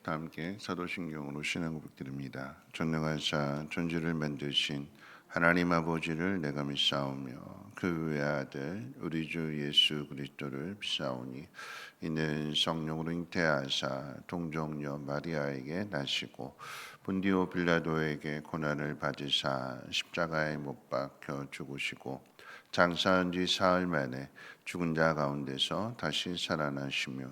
다 함께 사도신경으로 신앙 고백드립니다. 전능하사 존재를 만드신 하나님 아버지를 내가 믿사오며 그 외아들 우리 주 예수 그리스도를 믿사오니 이는 성령으로 잉태하사 동정녀 마리아에게 나시고 본디오 빌라도에게 고난을 받으사 십자가에 못 박혀 죽으시고 장사한 지 사흘 만에 죽은 자 가운데서 다시 살아나시며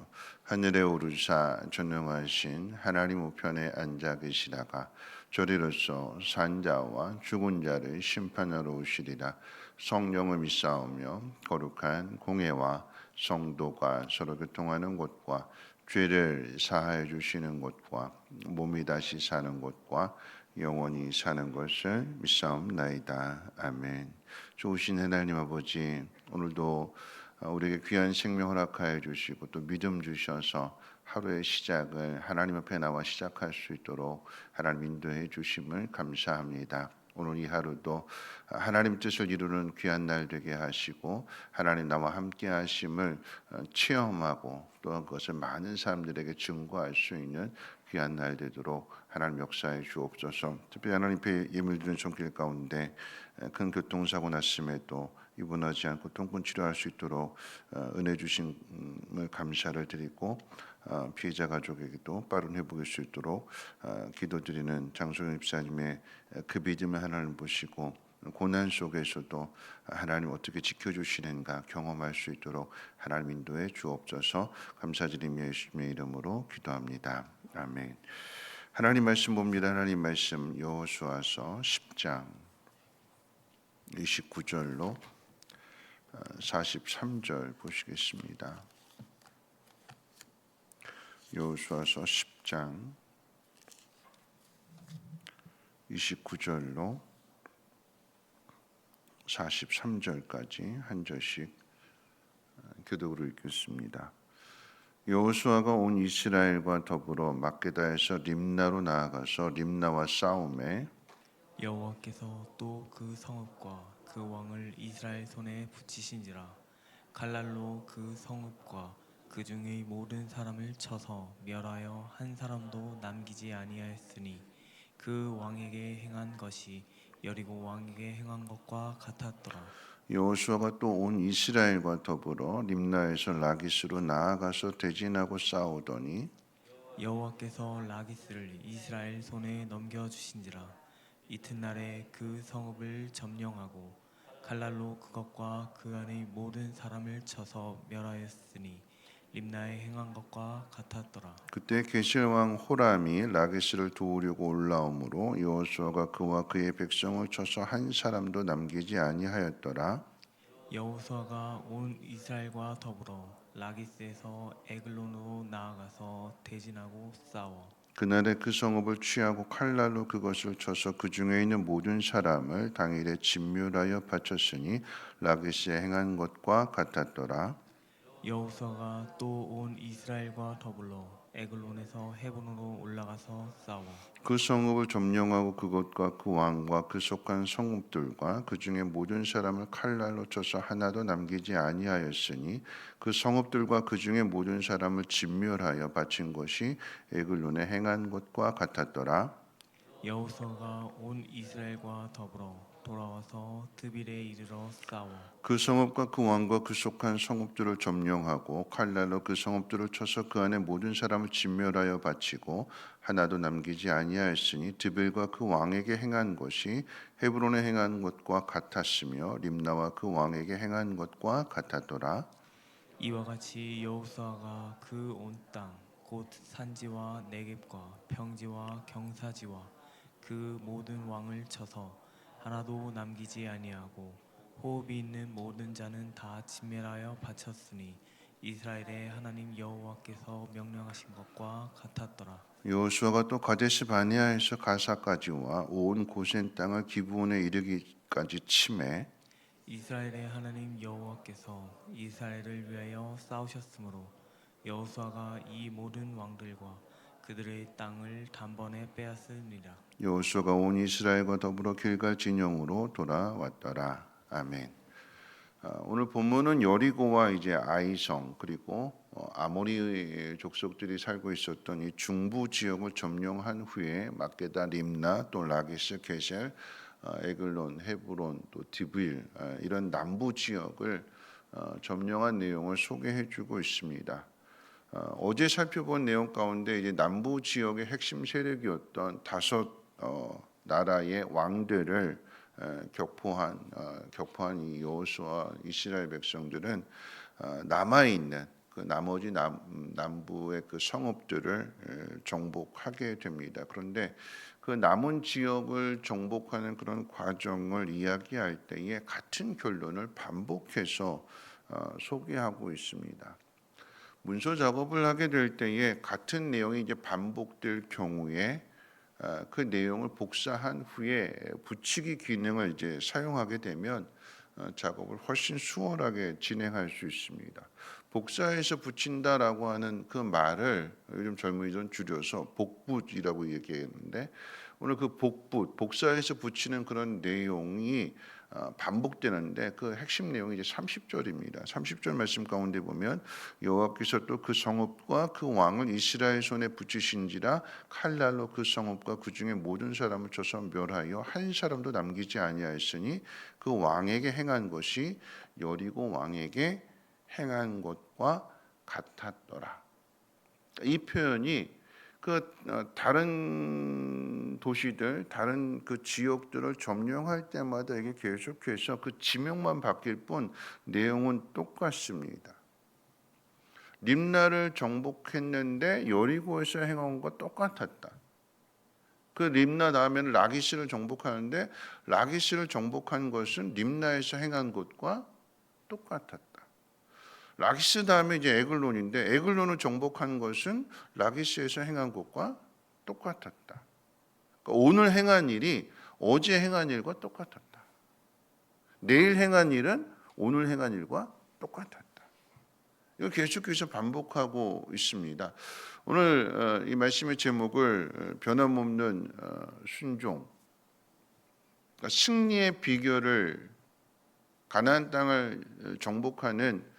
하늘에 오르사 전능하신 하나님 우편에 앉아 계시다가 저리로서 산 자와 죽은 자를 심판하러 오시리라. 성령을 믿사오며 거룩한 공회와 성도가 서로 교통하는 곳과 죄를 사하여 주시는 곳과 몸이 다시 사는 곳과 영원히 사는 것을 믿사옵나이다. 아멘. 좋으신 하나님 아버지, 오늘도 우리에게 귀한 생명 허락하여 주시고 또 믿음 주셔서 하루의 시작을 하나님 앞에 나와 시작할 수 있도록 하나님 인도해 주심을 감사합니다. 오늘 이 하루도 하나님 뜻을 이루는 귀한 날 되게 하시고 하나님 나와 함께 하심을 체험하고 또 그것을 많은 사람들에게 증거할 수 있는 귀한 날 되도록 하나님 역사해 주옵소서. 특별히 하나님 앞에 예물 드리는 손길 가운데 큰 교통사고 났음에도 입원하지 않고 통근 치료할 수 있도록 은혜 주심을 감사를 드리고 피해자 가족에게도 빠른 회복일 수 있도록 기도드리는 장소영 집사님의 그 믿음을 하나님 보시고 고난 속에서도 하나님 어떻게 지켜주시는가 경험할 수 있도록 하나님 인도해 주옵소서. 감사드리며 예수님의 이름으로 기도합니다. 아멘. 하나님 말씀 봅니다. 하나님 말씀 여호수아서 10장 29절로 43절 보시겠습니다. 여호수아서 10장 29절로 43절까지 한 절씩 교독으로 읽겠습니다. 여호수아가 온 이스라엘과 더불어 막게다에서 림나로 나아가서 림나와 싸움에 여호와께서 또 그 성읍과 그 왕을 이스라엘 손에 붙이신지라. 칼날로 그 성읍과 그 중의 모든 사람을 쳐서 멸하여 한 사람도 남기지 아니하였으니 그 왕에게 행한 것이 여리고 왕에게 행한 것과 같았더라. 여호수아가 또 온 이스라엘과 더불어 림나에서 라기스로 나아가서 대진하고 싸우더니 여호와께서 라기스를 이스라엘 손에 넘겨주신지라. 이튿날에 그 성읍을 점령하고 칼날로 그것과 그 안의 모든 사람을 쳐서 멸하였으니 림나에 행한 것과 같았더라. 그때 게셀 왕 호람이 라기스를 도우려고 올라오므로 여호수아가 그와 그의 백성을 쳐서 한 사람도 남기지 아니하였더라. 여호수아가 온 이스라엘과 더불어 라기스에서 에글론으로 나아가서 대진하고 싸워 그날에 그 성읍을 취하고 칼날로 그것을 쳐서 그 중에 있는 모든 사람을 당일에 진멸하여 바쳤으니 라기스에 행한 것과 같았더라. 여호수아가 또 온 이스라엘과 더불어 에글론에서 헤본으로 올라가서 싸워 그 성읍을 점령하고 그것과 그 왕과 그 속한 성읍들과 그 중에 모든 사람을 칼날로 쳐서 하나도 남기지 아니하였으니 그 성읍들과 그 중에 모든 사람을 진멸하여 바친 것이 에글론에 행한 것과 같았더라. 여호수아가 온 이스라엘과 더불어 돌아와서 드빌에 이르러 싸워 그 성읍과 그 왕과 그 속한 성읍들을 점령하고 칼날로 그 성읍들을 쳐서 그 안에 모든 사람을 진멸하여 바치고 하나도 남기지 아니하였으니 드빌과 그 왕에게 행한 것이 헤브론에 행한 것과 같았으며 림나와 그 왕에게 행한 것과 같았더라. 이와 같이 여호수아가 그 온 땅 곧 산지와 네겝과 평지와 경사지와 그 모든 왕을 쳐서 하나도 남기지 아니하고 호흡이 있는 모든 자는 다 진멸하여 바쳤으니 이스라엘의 하나님 여호와께서 명령하신 것과 같았더라. 여호수아가 또 가데스 바네아에서 가사까지와 온 고센 땅을 기브온에 이르기까지 치매 이스라엘의 하나님 여호와께서 이스라엘을 위하여 싸우셨으므로 여호수아가 이 모든 왕들과 그들의 땅을 단번에 빼앗으니라. 여호수아가 온 이스라엘과 더불어 길갈 진영으로 돌아왔더라. 아멘. 오늘 본문은 여리고와 이제 아이성 그리고 아모리 족속들이 살고 있었던 이 중부 지역을 점령한 후에 막게다, 림나, 또 라기스, 게셀, 에글론, 헤브론, 또 디브일 이런 남부 지역을 점령한 내용을 소개해주고 있습니다. 어제 살펴본 내용 가운데 이제 남부 지역의 핵심 세력이었던 다섯 나라의 왕들을 격포한 이 여호수아 이스라엘 백성들은 남아 있는 그 나머지 남부의 그 성읍들을 정복하게 됩니다. 그런데 그 남은 지역을 정복하는 그런 과정을 이야기할 때에 같은 결론을 반복해서 소개하고 있습니다. 문서 작업을 하게 될 때에 같은 내용이 이제 반복될 경우에 그 내용을 복사한 후에 붙이기 기능을 이제 사용하게 되면 작업을 훨씬 수월하게 진행할 수 있습니다. 복사해서 붙인다라고 하는 그 말을 요즘 젊은이들은 줄여서 복붙이라고 얘기했는데, 오늘 그 복사해서 붙이는 그런 내용이 반복되는데 그 핵심 내용이 이제 30절입니다. 30절 말씀 가운데 보면 여호와께서 또 그 성읍과 그 왕을 이스라엘 손에 붙이신지라 칼날로 그 성읍과 그 중에 모든 사람을 쳐서 멸하여 한 사람도 남기지 아니하였으니 그 왕에게 행한 것이 여리고 왕에게 행한 것과 같았더라. 이 표현이 그 다른 도시들, 다른 그 지역들을 점령할 때마다 이게 계속해서 그 지명만 바뀔 뿐 내용은 똑같습니다. 림나를 정복했는데 여리고에서 행한 것과 똑같았다. 그 림나 다음에는 라기스를 정복하는데 라기스를 정복한 것은 림나에서 행한 것과 똑같았다. 라기스 다음에 이제 에글론인데 에글론을 정복한 것은 라기스에서 행한 것과 똑같았다. 그러니까 오늘 행한 일이 어제 행한 일과 똑같았다. 내일 행한 일은 오늘 행한 일과 똑같았다. 이거 계속해서 반복하고 있습니다. 오늘 이 말씀의 제목을 변함없는 순종, 그러니까 승리의 비결을, 가나안 땅을 정복하는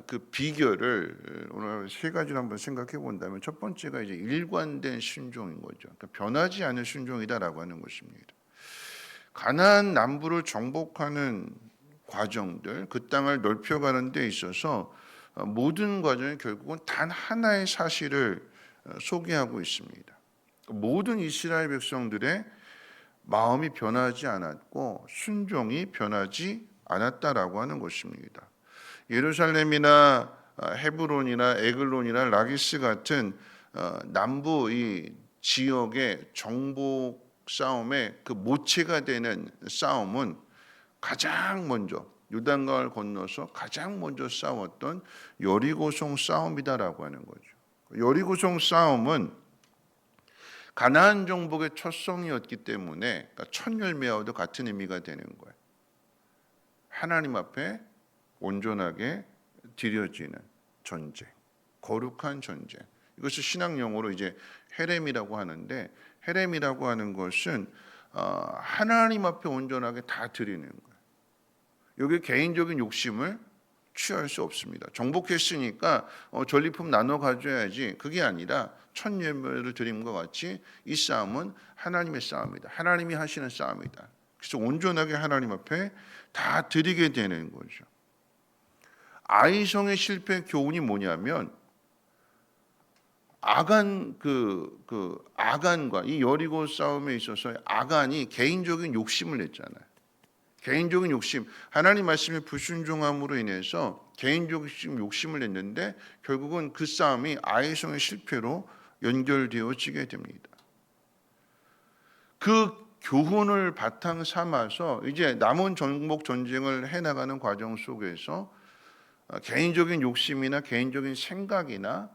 그 비결을 오늘 세 가지로 한번 생각해 본다면, 첫 번째가 이제 일관된 순종인 거죠. 그러니까 변하지 않은 순종이다라고 하는 것입니다. 가나안 남부를 정복하는 과정들, 그 땅을 넓혀가는 데 있어서 모든 과정이 결국은 단 하나의 사실을 소개하고 있습니다. 모든 이스라엘 백성들의 마음이 변하지 않았고 순종이 변하지 않았다라고 하는 것입니다. 예루살렘이나 헤브론이나 에글론이나 라기스 같은 남부 이 지역의 정복 싸움의 그 모체가 되는 싸움은 가장 먼저 요단강을 건너서 가장 먼저 싸웠던 여리고성 싸움이다라고 하는 거죠. 여리고성 싸움은 가나안 정복의 첫 성이었기 때문에 그러니까 첫 열매와도 같은 의미가 되는 거예요. 하나님 앞에 온전하게 드려지는 전쟁, 거룩한 전쟁. 이것을 신학 용어로 이제 헤렘이라고 하는데, 헤렘이라고 하는 것은 하나님 앞에 온전하게 다 드리는 거예요. 여기 개인적인 욕심을 취할 수 없습니다. 정복했으니까 전리품 나눠 가져야지, 그게 아니라 첫 열매를 드림과 같이 이 싸움은 하나님의 싸움이다. 하나님이 하시는 싸움이다. 그래서 온전하게 하나님 앞에 다 드리게 되는 거죠. 아이성의 실패 교훈이 뭐냐면, 아간과 이 여리고 싸움에 있어서 아간이 개인적인 욕심을 냈잖아요. 개인적인 욕심, 하나님 말씀에 불순종함으로 인해서 개인적인 욕심을 냈는데 결국은 그 싸움이 아이성의 실패로 연결되어지게 됩니다. 그 교훈을 바탕 삼아서 이제 남은 정복 전쟁을 해나가는 과정 속에서 개인적인 욕심이나 개인적인 생각이나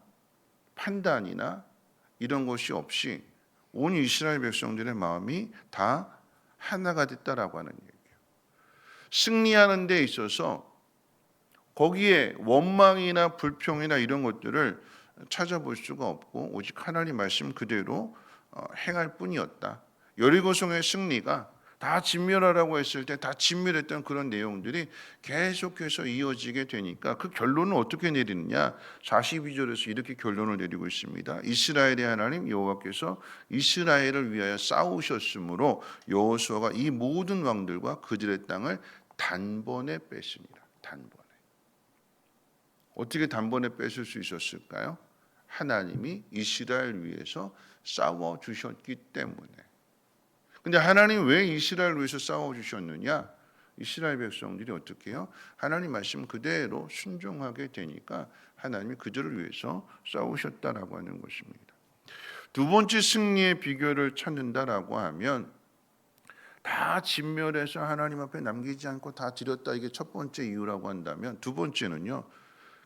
판단이나 이런 것이 없이 온 이스라엘 백성들의 마음이 다 하나가 됐다라고 하는 얘기예요. 승리하는 데 있어서 거기에 원망이나 불평이나 이런 것들을 찾아볼 수가 없고 오직 하나님 말씀 그대로 행할 뿐이었다. 여리고성의 승리가 다 진멸하라고 했을 때 다 진멸했던 그런 내용들이 계속해서 이어지게 되니까 그 결론은 어떻게 내리느냐? 42절에서 이렇게 결론을 내리고 있습니다. 이스라엘의 하나님 여호와께서 이스라엘을 위하여 싸우셨으므로 여호수아가 이 모든 왕들과 그들의 땅을 단번에 뺐습니다. 단번에. 어떻게 단번에 뺏을 수 있었을까요? 하나님이 이스라엘 위해서 싸워 주셨기 때문에. 근데 하나님 왜 이스라엘 위해서 싸워 주셨느냐? 이스라엘 백성들이 어떻게 해요? 하나님 말씀 그대로 순종하게 되니까 하나님이 그들을 위해서 싸우셨다라고 하는 것입니다. 두 번째 승리의 비결을 찾는다라고 하면 다 진멸해서 하나님 앞에 남기지 않고 다 드렸다. 이게 첫 번째 이유라고 한다면 두 번째는요.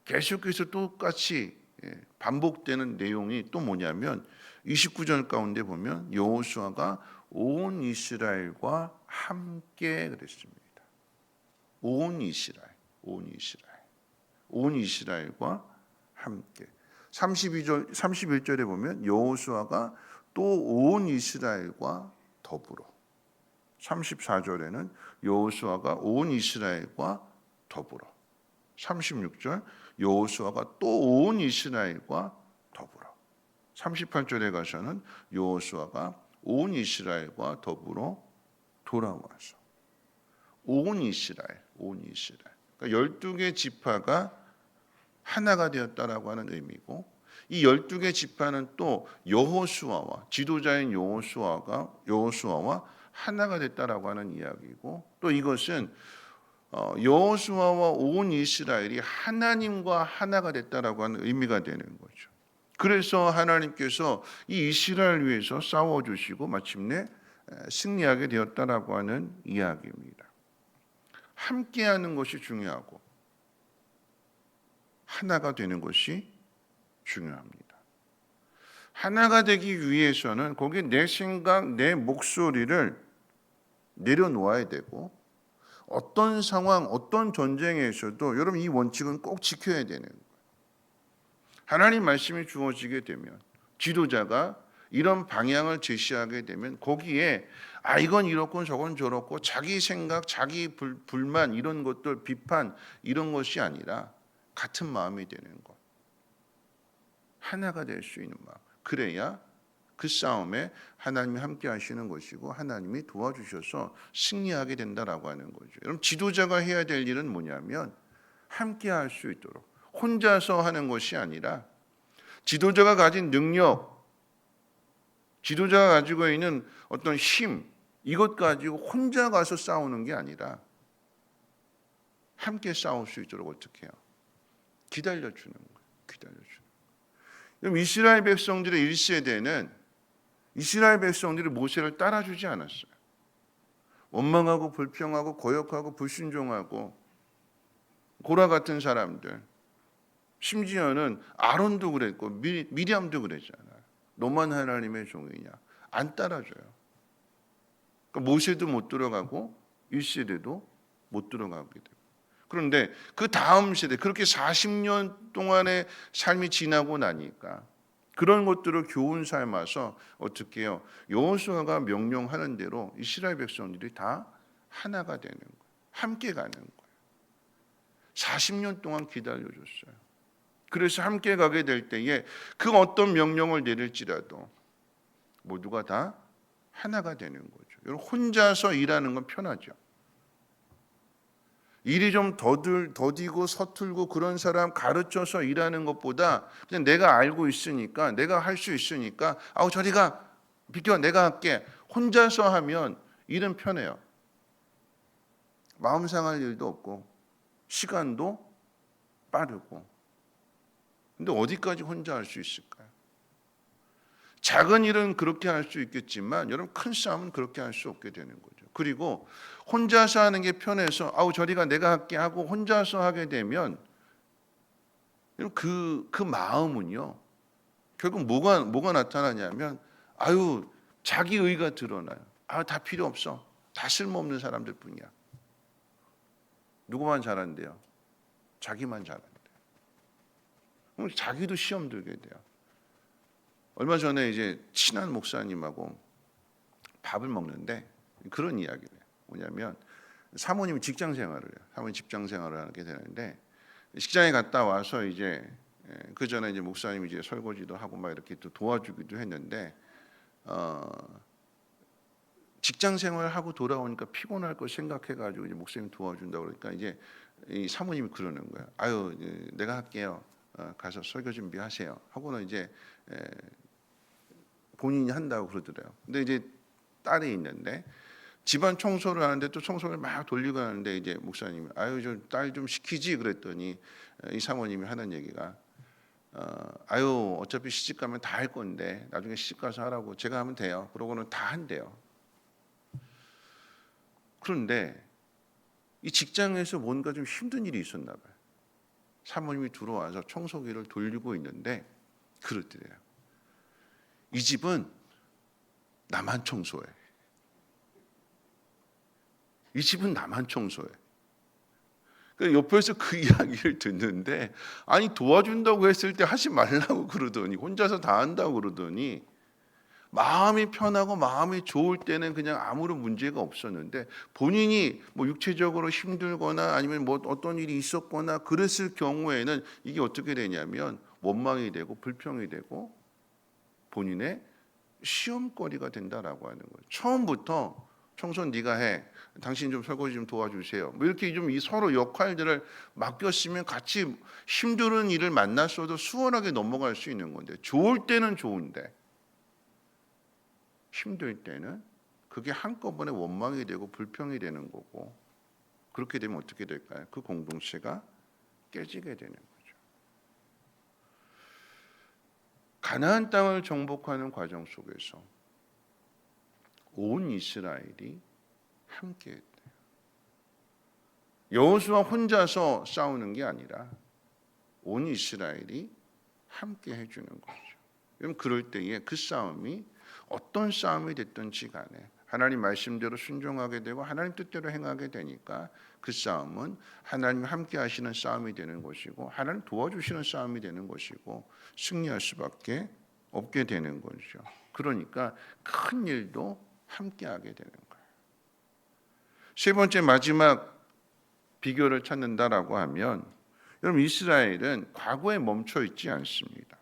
계속해서 똑같이 반복되는 내용이 또 뭐냐면 29절 가운데 보면 여호수아가 온 이스라엘과 함께 그랬습니다. 온 이스라엘, 온 이스라엘, 온 이스라엘과 함께. 31절에 보면 여호수아가 또 온 이스라엘과 더불어. 34절에는 여호수아가 온 이스라엘과 더불어. 36절 여호수아가 또 온 이스라엘과 더불어. 38절에 가서는 여호수아가 온 이스라엘과 더불어 돌아와서 온 이스라엘, 온 이스라엘. 그러니까 12개 지파가 하나가 되었다라고 하는 의미고 이 12개 지파는 또 여호수아와 지도자인 여호수아와 하나가 됐다라고 하는 이야기고 또 이것은 여호수아와 온 이스라엘이 하나님과 하나가 됐다라고 하는 의미가 되는 거죠. 그래서 하나님께서 이 이스라엘 위해서 싸워주시고 마침내 승리하게 되었다라고 하는 이야기입니다. 함께하는 것이 중요하고 하나가 되는 것이 중요합니다. 하나가 되기 위해서는 거기 내 생각, 내 목소리를 내려놓아야 되고 어떤 상황, 어떤 전쟁에서도 여러분 이 원칙은 꼭 지켜야 되는 거예요. 하나님 말씀이 주어지게 되면 지도자가 이런 방향을 제시하게 되면 거기에 이건 이렇고 저건 저렇고 자기 생각, 자기 불만 이런 것들 비판 이런 것이 아니라 같은 마음이 되는 것. 하나가 될 수 있는 마음. 그래야 그 싸움에 하나님이 함께 하시는 것이고 하나님이 도와주셔서 승리하게 된다라고 하는 거죠. 여러분 지도자가 해야 될 일은 뭐냐면 함께 할 수 있도록 혼자서 하는 것이 아니라 지도자가 가진 능력, 지도자가 가지고 있는 어떤 힘 이것 가지고 혼자 가서 싸우는 게 아니라 함께 싸울 수 있도록 어떻게 해요? 기다려주는 거예요. 기다려주는 거예요. 그럼 이스라엘 백성들의 1세대는 이스라엘 백성들이 모세를 따라주지 않았어요. 원망하고 불평하고 고역하고 불순종하고 고라 같은 사람들. 심지어는 아론도 그랬고 미리암도 그랬잖아요. 너만 하나님의 종이냐. 안 따라줘요. 그러니까 모세도 못 들어가고 1세대도 못 들어가게 돼요. 그런데 그 다음 세대 그렇게 40년 동안의 삶이 지나고 나니까 그런 것들을 교훈 삼아서 어떻게 해요? 여호수아가 명령하는 대로 이스라엘 백성들이 다 하나가 되는 거예요. 함께 가는 거예요. 40년 동안 기다려줬어요. 그래서 함께 가게 될 때에 그 어떤 명령을 내릴지라도 모두가 다 하나가 되는 거죠. 여러분 혼자서 일하는 건 편하죠. 일이 좀 더디고 서툴고 그런 사람 가르쳐서 일하는 것보다 그냥 내가 알고 있으니까 내가 할 수 있으니까 저리 가 비켜 내가 할게 혼자서 하면 일은 편해요. 마음 상할 일도 없고 시간도 빠르고 근데 어디까지 혼자 할 수 있을까요? 작은 일은 그렇게 할 수 있겠지만 여러분 큰 싸움은 그렇게 할 수 없게 되는 거죠. 그리고 혼자서 하는 게 편해서 저리가 내가 할게 하고 혼자서 하게 되면 그 마음은요 결국 뭐가 나타나냐면 자기 의가 드러나요. 다 필요 없어. 다 쓸모없는 사람들 뿐이야. 누구만 잘한대요? 자기만 잘한대요. 그럼 자기도 시험 들게 돼요. 얼마 전에 이제 친한 목사님하고 밥을 먹는데 그런 이야기를 해요. 뭐냐면 사모님이 직장 생활을 해요. 사모님 직장 생활을 하게 되는데 직장에 갔다 와서 이제 그 전에 이제 목사님이 이제 설거지도 하고 막 이렇게 또 도와주기도 했는데 직장 생활하고 돌아오니까 피곤할 거 생각해가지고 이제 목사님 도와준다 그러니까 이제 이 사모님이 그러는 거야. 아유, 내가 할게요. 가서 설교 준비하세요. 하고는 이제 본인이 한다고 그러더래요. 근데 이제 딸이 있는데 집안 청소를 하는데 또 청소를 막 돌리고 하는데 이제 목사님이 아유 좀 딸 좀 시키지 그랬더니 이 사모님이 하는 얘기가 아유 어차피 시집 가면 다 할 건데 나중에 시집 가서 하라고 제가 하면 돼요. 그러고는 다 한대요. 그런데 이 직장에서 뭔가 좀 힘든 일이 있었나 봐요. 사모님이 들어와서 청소기를 돌리고 있는데 그러더래요. 이 집은 나만 청소해. 이 집은 나만 청소해. 옆에서 그 이야기를 듣는데 아니 도와준다고 했을 때 하지 말라고 그러더니 혼자서 다 한다고 그러더니 마음이 편하고 마음이 좋을 때는 그냥 아무런 문제가 없었는데 본인이 뭐 육체적으로 힘들거나 아니면 뭐 어떤 일이 있었거나 그랬을 경우에는 이게 어떻게 되냐면 원망이 되고 불평이 되고 본인의 시험거리가 된다라고 하는 거예요. 처음부터 청소는 네가 해. 당신 좀 설거지 좀 도와주세요. 뭐 이렇게 좀 이 서로 역할들을 맡겼으면 같이 힘든 일을 만났어도 수월하게 넘어갈 수 있는 건데 좋을 때는 좋은데 힘들 때는 그게 한꺼번에 원망이 되고 불평이 되는 거고 그렇게 되면 어떻게 될까요? 그 공동체가 깨지게 되는 거죠. 가나안 땅을 정복하는 과정 속에서 온 이스라엘이 함께했대요. 여호수아 혼자서 싸우는 게 아니라 온 이스라엘이 함께 해주는 거죠. 여러분 그럴 때에 그 싸움이 어떤 싸움이 됐든지 간에 하나님 말씀대로 순종하게 되고 하나님 뜻대로 행하게 되니까 그 싸움은 하나님 함께 하시는 싸움이 되는 것이고 하나님 도와주시는 싸움이 되는 것이고 승리할 수밖에 없게 되는 거죠. 그러니까 큰 일도 함께 하게 되는 거예요. 세 번째 마지막 비결을 찾는다라고 하면 여러분 이스라엘은 과거에 멈춰 있지 않습니다.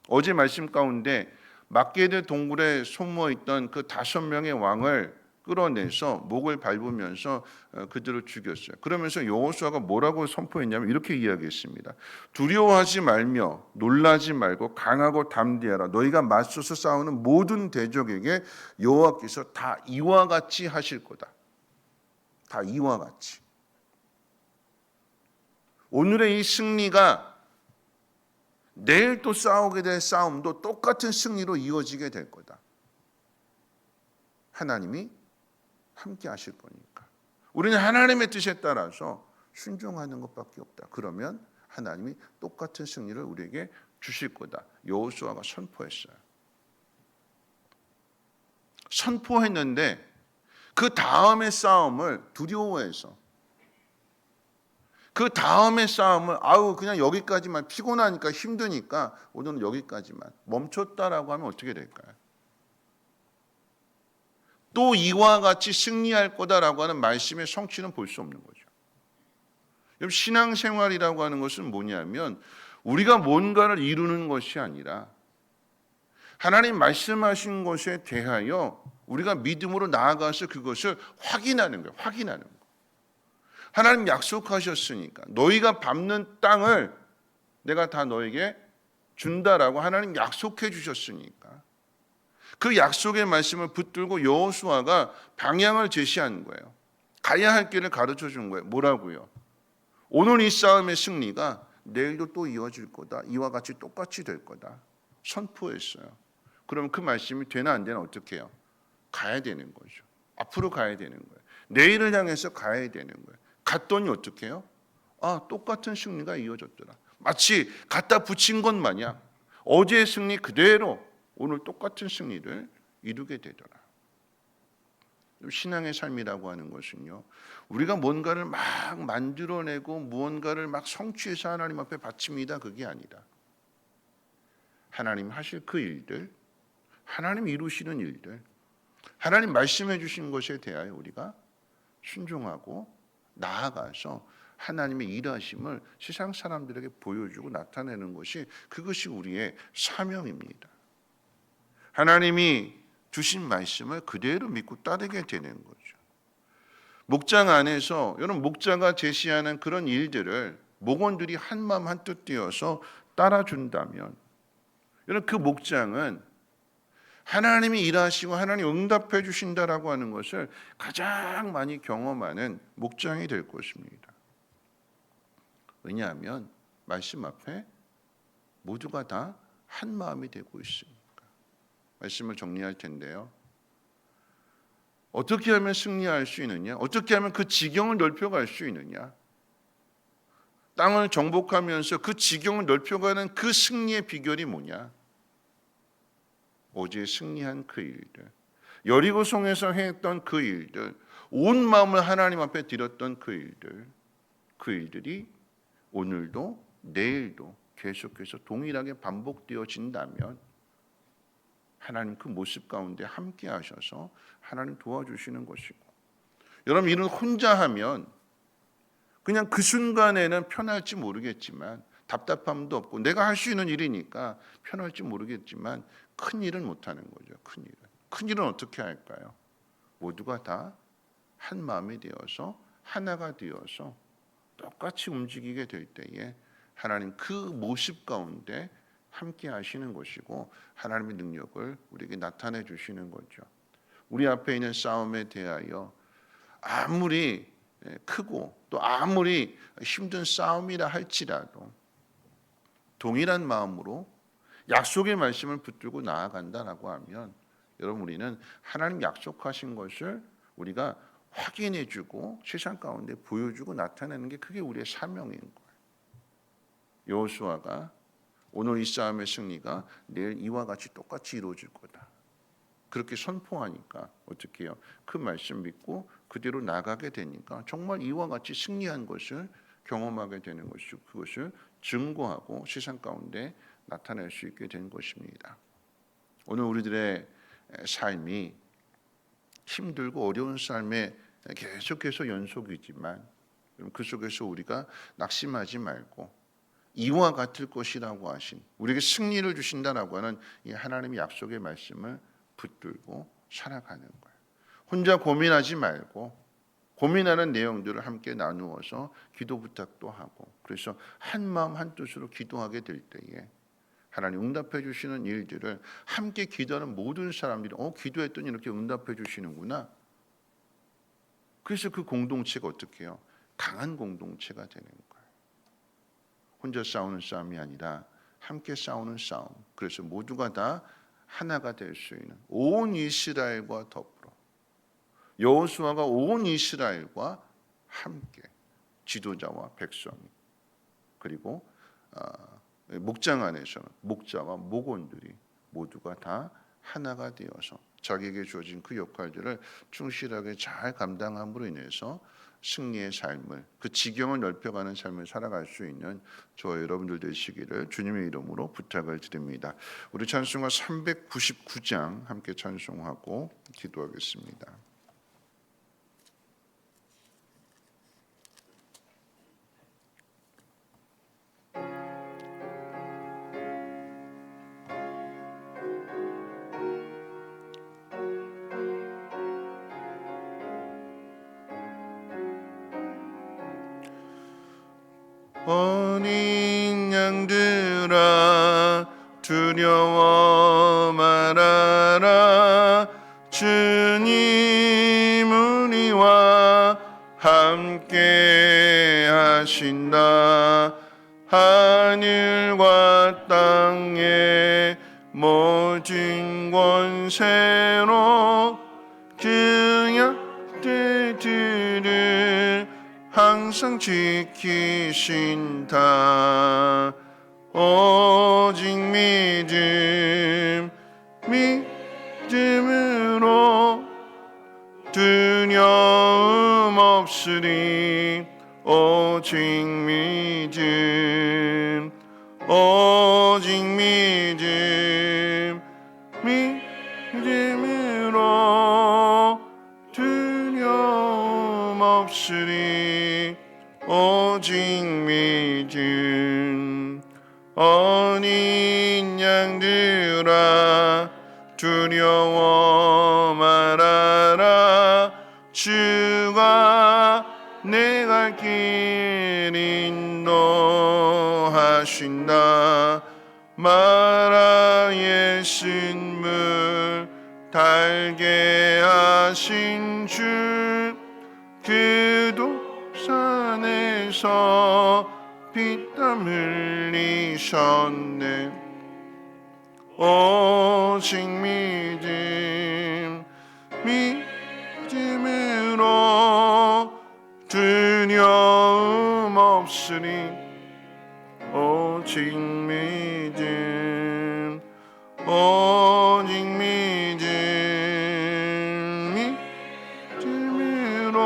어제 말씀 가운데 막게드 동굴에 숨어 있던 그 5명의 왕을 끌어내서 목을 밟으면서 그들을 죽였어요. 그러면서 여호수아가 뭐라고 선포했냐면 이렇게 이야기했습니다. 두려워하지 말며 놀라지 말고 강하고 담대하라. 너희가 맞서서 싸우는 모든 대적에게 여호와께서 다 이와 같이 하실 거다. 다 이와 같이. 오늘의 이 승리가 내일 또 싸우게 될 싸움도 똑같은 승리로 이어지게 될 거다. 하나님이 함께 하실 거니까. 우리는 하나님의 뜻에 따라서 순종하는 것밖에 없다. 그러면 하나님이 똑같은 승리를 우리에게 주실 거다. 여호수아가 선포했어요. 선포했는데 그 다음의 싸움을 두려워해서 그 다음의 싸움을 그냥 여기까지만 피곤하니까 힘드니까 오늘은 여기까지만 멈췄다라고 하면 어떻게 될까요? 또 이와 같이 승리할 거다라고 하는 말씀의 성취는 볼 수 없는 거죠. 여러분 신앙생활이라고 하는 것은 뭐냐면 우리가 뭔가를 이루는 것이 아니라 하나님 말씀하신 것에 대하여 우리가 믿음으로 나아가서 그것을 확인하는 거예요. 확인하는 거예요. 하나님 약속하셨으니까 너희가 밟는 땅을 내가 다 너에게 준다라고 하나님 약속해 주셨으니까 그 약속의 말씀을 붙들고 여호수아가 방향을 제시한 거예요. 가야 할 길을 가르쳐 준 거예요. 뭐라고요? 오늘 이 싸움의 승리가 내일도 또 이어질 거다. 이와 같이 똑같이 될 거다. 선포했어요. 그러면 그 말씀이 되나 안 되나 어떻게 해요? 가야 되는 거죠. 앞으로 가야 되는 거예요. 내일을 향해서 가야 되는 거예요. 갔더니 어떻게 해요? 똑같은 승리가 이어졌더라. 마치 갖다 붙인 것 마냥 어제의 승리 그대로 오늘 똑같은 승리를 이루게 되더라. 신앙의 삶이라고 하는 것은요, 우리가 뭔가를 막 만들어내고 무언가를 막 성취해서 하나님 앞에 바칩니다. 그게 아니라 하나님 하실 그 일들, 하나님 이루시는 일들, 하나님 말씀해 주신 것에 대하여 우리가 순종하고 나아가서 하나님의 일하심을 세상 사람들에게 보여주고 나타내는 것이, 그것이 우리의 사명입니다. 하나님이 주신 말씀을 그대로 믿고 따르게 되는 거죠. 목장 안에서 여러분, 목자가 제시하는 그런 일들을 목원들이 한마음 한뜻 되어서 따라준다면, 여러분, 그 목장은 하나님이 일하시고 하나님 응답해 주신다라고 하는 것을 가장 많이 경험하는 목장이 될 것입니다. 왜냐하면 말씀 앞에 모두가 다 한 마음이 되고 있으니까. 말씀을 정리할 텐데요. 어떻게 하면 승리할 수 있느냐? 어떻게 하면 그 지경을 넓혀갈 수 있느냐? 땅을 정복하면서 그 지경을 넓혀가는 그 승리의 비결이 뭐냐? 어제 승리한 그 일들, 여리고성에서 행했던 그 일들, 온 마음을 하나님 앞에 드렸던 그 일들이 오늘도 내일도 계속해서 동일하게 반복되어진다면 하나님 그 모습 가운데 함께 하셔서 하나님 도와주시는 것이고, 여러분, 일을 혼자 하면 그냥 그 순간에는 편할지 모르겠지만, 답답함도 없고 내가 할 수 있는 일이니까 편할지 모르겠지만 큰 일은 못하는 거죠. 큰 일은 어떻게 할까요? 모두가 다 한 마음이 되어서 하나가 되어서 똑같이 움직이게 될 때에 하나님 그 모습 가운데 함께 하시는 것이고, 하나님의 능력을 우리에게 나타내 주시는 거죠. 우리 앞에 있는 싸움에 대하여 아무리 크고 또 아무리 힘든 싸움이라 할지라도 동일한 마음으로 약속의 말씀을 붙들고 나아간다라고 하면, 여러분, 우리는 하나님 약속하신 것을 우리가 확인해주고 세상 가운데 보여주고 나타내는 게, 그게 우리의 사명인 거예요. 여호수아가 오늘 이 싸움의 승리가 내일 이와 같이 똑같이 이루어질 거다, 그렇게 선포하니까 어떻게 해요? 그 말씀 믿고 그대로 나가게 되니까 정말 이와 같이 승리한 것을 경험하게 되는 것이고, 그것을 증거하고 세상 가운데 나타낼 수 있게 된 것입니다. 오늘 우리들의 삶이 힘들고 어려운 삶에 계속해서 연속이지만, 그 속에서 우리가 낙심하지 말고 이와 같을 것이라고 하신, 우리에게 승리를 주신다라고 하는 이 하나님의 약속의 말씀을 붙들고 살아가는 거예요. 혼자 고민하지 말고 고민하는 내용들을 함께 나누어서 기도 부탁도 하고, 그래서 한 마음 한 뜻으로 기도하게 될 때에 하나님 응답해 주시는 일들을 함께 기도하는 모든 사람들이 기도했더니 이렇게 응답해 주시는구나. 그래서 그 공동체가 어떻게 해요? 강한 공동체가 되는 거예요. 혼자 싸우는 싸움이 아니라 함께 싸우는 싸움. 그래서 모두가 다 하나가 될 수 있는, 온 이스라엘과 더불어 여호수아가 온 이스라엘과 함께 지도자와 백성이, 그리고 목장 안에서는 목자와 목원들이 모두가 다 하나가 되어서 자기에게 주어진 그 역할들을 충실하게 잘 감당함으로 인해서 승리의 삶을, 그 지경을 넓혀가는 삶을 살아갈 수 있는 저와 여러분들 되시기를 주님의 이름으로 부탁을 드립니다. 우리 찬송가 399장 함께 찬송하고 기도하겠습니다. 어린 양들아 두려워 말아라, 주님 우리와 함께 하신다. 하늘과 땅의 모든 권세로 그 약들을 항상 지키신다. 오직 믿음으로 두려움 없으리. 오직 믿음으로 어린 양들아 두려워 말아라. 주가 내 갈 길 인도하신다. 마라의 신물 달게 하신 주 그 독산에서 피땀 흘리셨네. 오직 믿음으로 두려움 없으니. 오직 믿음, 오직 믿음으로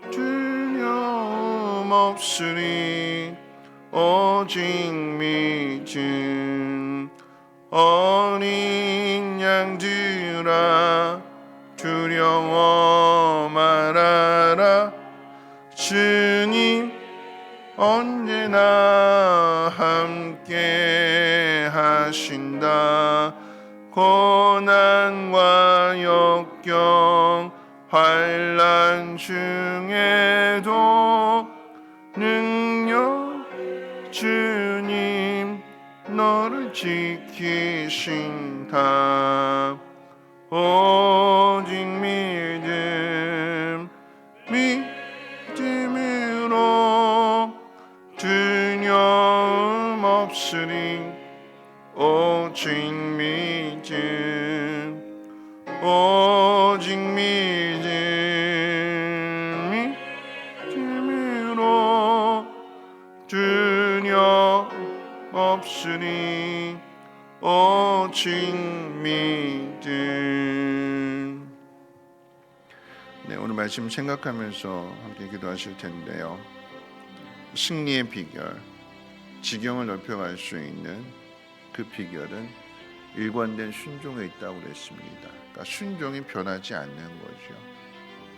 두려움 없으니. 오직 믿음. 어린 양들아 두려워 말아라. 주님 언제나 함께 하신다. 고난과 역경 환난 중에도 능력 주님 너를 지키신다. 오직 믿음으로 두려움 없으니. 오직 믿음, 오직 믿음으로 두려움 없으니. 오직 믿음. 네, 오늘 말씀 생각하면서 함께 기도하실 텐데요. 승리의 비결, 지경을 넓혀갈 수 있는 그 비결은 일관된 순종에 있다고 그랬습니다. 그러니까 순종이 변하지 않는 거죠.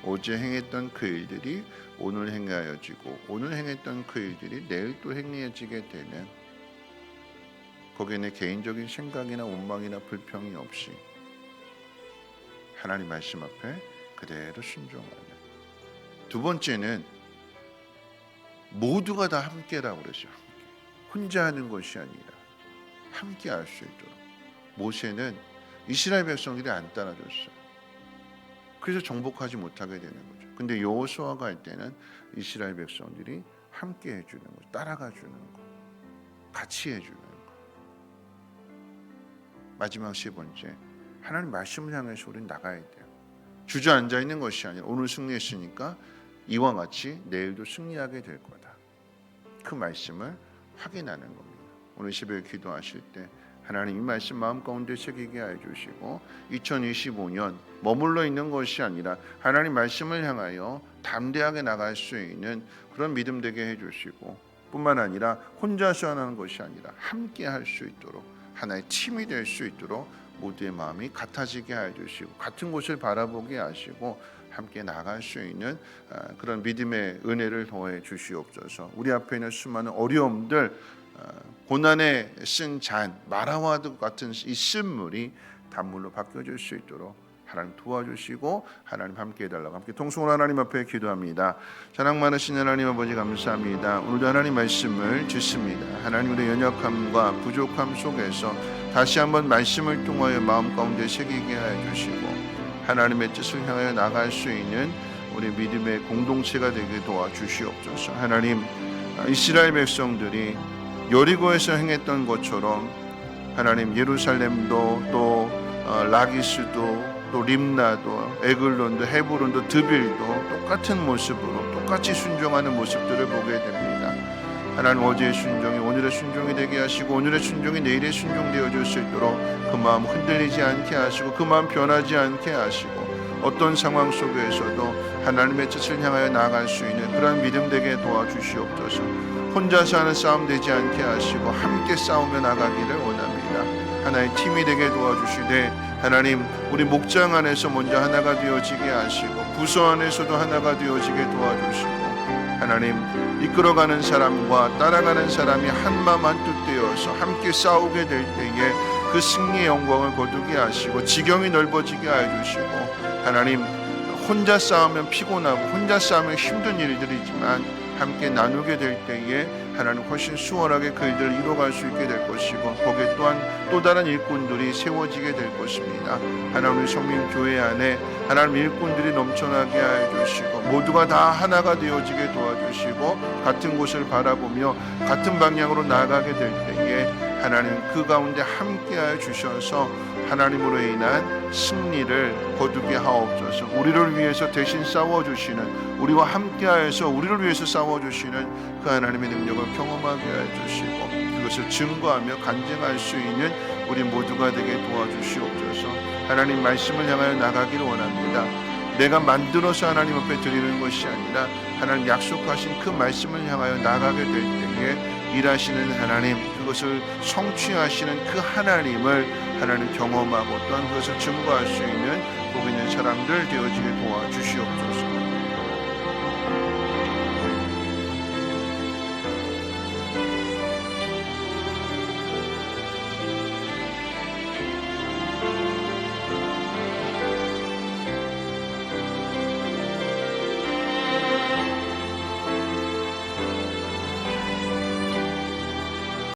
어제 행했던 그 일들이 오늘 행하여지고 오늘 행했던 그 일들이 내일 또 행해지게 되는, 거기에 내 개인적인 생각이나 원망이나 불평이 없이 하나님 말씀 앞에 그대로 순종하는. 두 번째는 모두가 다 함께라고 그러죠. 혼자 하는 것이 아니라 함께 할 수 있도록. 모세는 이스라엘 백성들이 안 따라줬어요. 그래서 정복하지 못하게 되는 거죠. 근데 여호수아가 할 때는 이스라엘 백성들이 함께 해주는 거, 따라가 주는 거, 같이 해주는 거. 마지막 세 번째, 하나님 말씀을 향해서 우리는 나가야 돼요. 주저앉아 있는 것이 아니라 오늘 승리했으니까 이와 같이 내일도 승리하게 될 거다. 그 말씀을 확인하는 겁니다. 오늘 새벽에 기도하실 때 하나님 이 말씀 마음 가운데 새기게 해주시고 2025년 머물러 있는 것이 아니라 하나님 말씀을 향하여 담대하게 나갈 수 있는 그런 믿음 되게 해주시고, 뿐만 아니라 혼자서 하는 것이 아니라 함께 할 수 있도록, 하나의 팀이 될 수 있도록 모두의 마음이 같아지게 해주시고 같은 곳을 바라보게 하시고 함께 나갈 수 있는 그런 믿음의 은혜를 더해 주시옵소서. 우리 앞에 있는 수많은 어려움들, 고난에 쓴 잔, 마라와 같은 이 쓴물이 단물로 바뀌어질 수 있도록 하나님 도와주시고 하나님 함께 해달라고 함께 통성으로 하나님 앞에 기도합니다. 사랑 많으신 하나님 아버지 감사합니다. 오늘도 하나님 말씀을 듣습니다. 하나님 우리의 연약함과 부족함 속에서 다시 한번 말씀을 통하여 마음 가운데 새기게 하여 주시고 하나님의 뜻을 향하여 나갈 수 있는 우리 믿음의 공동체가 되게 도와주시옵소서. 하나님, 이스라엘 백성들이 여리고에서 행했던 것처럼 하나님 예루살렘도 또 라기스도 또 림나도 에글론도 헤브론도 드빌도 똑같은 모습으로 똑같이 순종하는 모습들을 보게 됩니다. 하나님 어제의 순종이 오늘의 순종이 되게 하시고 오늘의 순종이 내일의 순종되어질 수 있도록 그 마음 흔들리지 않게 하시고 그 마음 변하지 않게 하시고 어떤 상황 속에서도 하나님의 뜻을 향하여 나아갈 수 있는 그런 믿음 되게 도와주시옵소서. 혼자서 하는 싸움 되지 않게 하시고 함께 싸우며 나가기를 원합니다. 하나의 팀이 되게 도와주시되 하나님 우리 목장 안에서 먼저 하나가 되어지게 하시고 부서 안에서도 하나가 되어지게 도와주시고 하나님 이끌어가는 사람과 따라가는 사람이 한마음 한뜻 되어서 함께 싸우게 될 때에 그 승리의 영광을 거두게 하시고 지경이 넓어지게 하여 주시고 하나님 혼자 싸우면 피곤하고 혼자 싸우면 힘든 일들이지만 함께 나누게 될 때에 하나님 훨씬 수월하게 그 일들을 이뤄갈 수 있게 될 것이고 거기에 또한 또 다른 일꾼들이 세워지게 될 것입니다. 하나님 성민교회 안에 하나님 일꾼들이 넘쳐나게 하여 주시고 모두가 다 하나가 되어지게 도와주시고 같은 곳을 바라보며 같은 방향으로 나아가게 될 때에 하나님 그 가운데 함께하여 주셔서 하나님으로 인한 승리를 거두게 하옵소서. 우리를 위해서 대신 싸워주시는 우리와 함께하여서 우리를 위해서 싸워주시는 그 하나님의 능력을 경험하게 해주시고 그것을 증거하며 간증할 수 있는 우리 모두가 되게 도와주시옵소서. 하나님 말씀을 향하여 나가기를 원합니다. 내가 만들어서 하나님 앞에 드리는 것이 아니라 하나님 약속하신 그 말씀을 향하여 나가게 될 때에 일하시는 하나님 그것을 성취하시는 그 하나님을 하나님 경험하고 또한 그것을 증거할 수 있는 복 있는 사람들 되어지게 도와주시옵소서.